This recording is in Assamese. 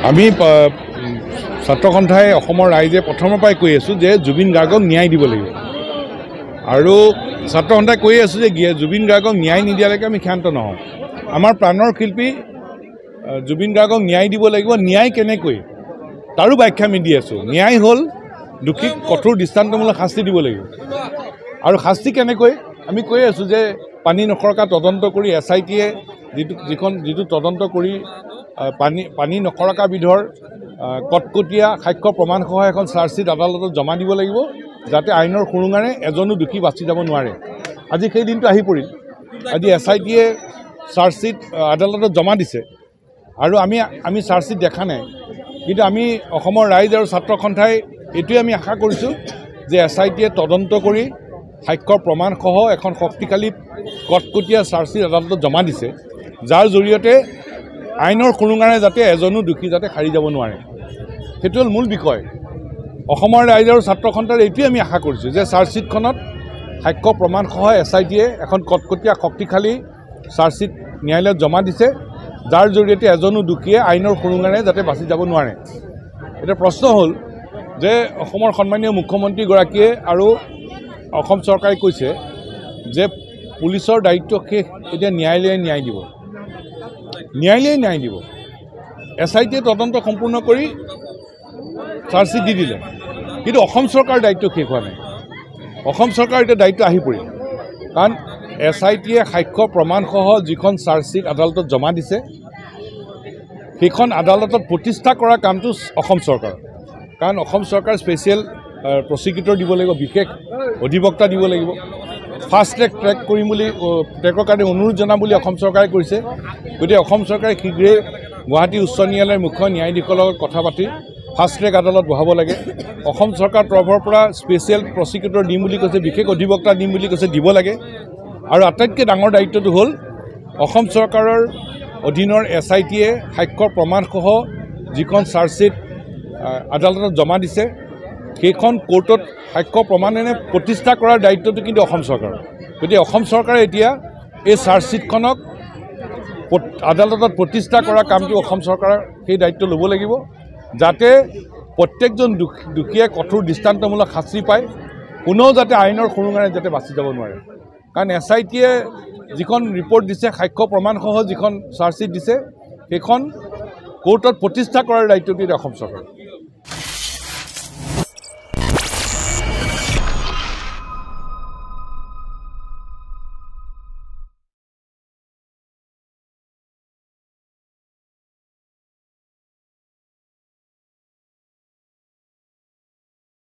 আমি ছাত্ৰ সন্থাই অসমৰ ৰাইজে প্ৰথমৰ পৰাই কৈ আছোঁ যে জুবিন গাৰ্গক ন্যায় দিব লাগিব আৰু ছাত্ৰ সন্থাই কৈ আছোঁ যে জুবিন গাৰ্গক ন্যায় নিদিয়ালৈকে আমি ক্ষান্ত নহওঁ। আমাৰ প্ৰাণৰ শিল্পী জুবিন গাৰ্গক ন্যায় দিব লাগিব। ন্যায় কেনেকৈ তাৰো ব্যাখ্যা আমি দি আছোঁ। ন্যায় হ'ল দোষীক কঠোৰ দৃষ্টান্তমূলক শাস্তি দিব লাগিব আৰু শাস্তি কেনেকৈ আমি কৈ আছোঁ যে পানী নখৰকা তদন্ত কৰি SITয়ে যিটো তদন্ত কৰি পানী নখৰকা বিধৰ কটকটীয়া সাক্ষ্য প্ৰমাণসহ এখন চাৰ্জশ্বিট আদালতত জমা দিব লাগিব, যাতে আইনৰ সুৰুঙাৰে এজনো দোষী বাচি যাব নোৱাৰে। আজি সেই দিনটো আহি পৰিল। আজি SITয়ে চাৰ্জশ্বিট আদালতত জমা দিছে আৰু আমি চাৰ্জশ্বিট দেখা নাই, কিন্তু আমি অসমৰ ৰাইজ আৰু ছাত্ৰ সন্থাই এইটোৱে আমি আশা কৰিছোঁ যে SITয়ে তদন্ত কৰি সাক্ষ্য প্ৰমাণসহ এখন শক্তিশালী কটকটীয়া চাৰ্জশ্বিট আদালতত জমা দিছে, যাৰ জৰিয়তে আইনৰ সুৰুঙাৰে যাতে এজনো দোষী যাতে সাৰি যাব নোৱাৰে। সেইটো হ'ল মূল বিষয়। অসমৰ ৰাইজ আৰু ছাত্ৰ সন্থাৰ এইটোৱে আমি আশা কৰিছোঁ যে চাৰ্জশ্বিটখনত সাক্ষ্য প্ৰমাণসহ SITয়ে এখন কটকটীয়া শক্তিশালী চাৰ্জশ্বিট ন্যায়ালয়ত জমা দিছে, যাৰ জৰিয়তে এজনো দোষীয়ে আইনৰ সুৰুঙাৰে যাতে বাচি যাব নোৱাৰে। এতিয়া প্ৰশ্ন হ'ল যে অসমৰ সন্মানীয় মুখ্যমন্ত্ৰীগৰাকীয়ে আৰু অসম চৰকাৰে কৈছে যে পুলিচৰ দায়িত্ব শেষ, এতিয়া ন্যায়ালয়ে ন্যায় দিব। ন্যায়ালয়ে ন্যায় দিব। SITয়ে তদন্ত সম্পূৰ্ণ কৰি চাৰ্জশ্বিট দি দিলে, কিন্তু অসম চৰকাৰৰ দায়িত্ব শেষ হোৱা নাই। অসম চৰকাৰৰ এতিয়া দায়িত্ব আহি পৰিল, কাৰণ SITয়ে সাক্ষ্য প্ৰমাণসহ যিখন চাৰ্জশ্বিট আদালতত জমা দিছে, সেইখন আদালতত প্ৰতিষ্ঠা কৰা কামটো অসম চৰকাৰ। কাৰণ অসম চৰকাৰ স্পেচিয়েল প্ৰচিকিউটৰ দিব লাগিব, বিশেষ অধিবক্তা দিব লাগিব। ফাষ্ট ট্ৰেক কৰিম বুলি ট্ৰেকৰ কাৰণে অনুৰোধ জনাম বুলি অসম চৰকাৰে কৰিছে। গতিকে অসম চৰকাৰে শীঘ্ৰেই গুৱাহাটী উচ্চ ন্যায়ালয়ৰ মুখ্য ন্যায়াধীশৰ লগত কথা পাতি ফাষ্ট ট্ৰেক আদালত বহাব লাগে। অসম চৰকাৰৰ তৰফৰ পৰা স্পেচিয়েল প্ৰচিকিউটৰ দিম বুলি কৈছে, বিশেষ অধিবক্তা দিম বুলি কৈছে, দিব লাগে। আৰু আটাইতকৈ ডাঙৰ দায়িত্বটো হ'ল অসম চৰকাৰৰ অধীনৰ SITয়ে সাক্ষ্য প্ৰমাণসহ যিখন চাৰ্জশ্বিট আদালতত জমা দিছে, সেইখন কোৰ্টত সাক্ষ্য প্ৰমাণেৰে প্ৰতিষ্ঠা কৰাৰ দায়িত্বটো কিন্তু অসম চৰকাৰৰ। গতিকে অসম চৰকাৰে এতিয়া এই চাৰ্জশ্বিটখনক আদালতত প্ৰতিষ্ঠা কৰা কামটো অসম চৰকাৰৰ সেই দায়িত্ব ল'ব লাগিব, যাতে প্ৰত্যেকজন দোষীয়ে কঠোৰ দৃষ্টান্তমূলক শাস্তি পায়, কোনেও যাতে আইনৰ সুৰুঙাৰে যাতে বাচি যাব নোৱাৰে। কাৰণ SITয়ে যিখন ৰিপৰ্ট দিছে, সাক্ষ্য প্ৰমাণসহ যিখন চাৰ্জশ্বিট দিছে, সেইখন কোৰ্টত প্ৰতিষ্ঠা কৰাৰ দায়িত্বটো এতিয়া অসম চৰকাৰ।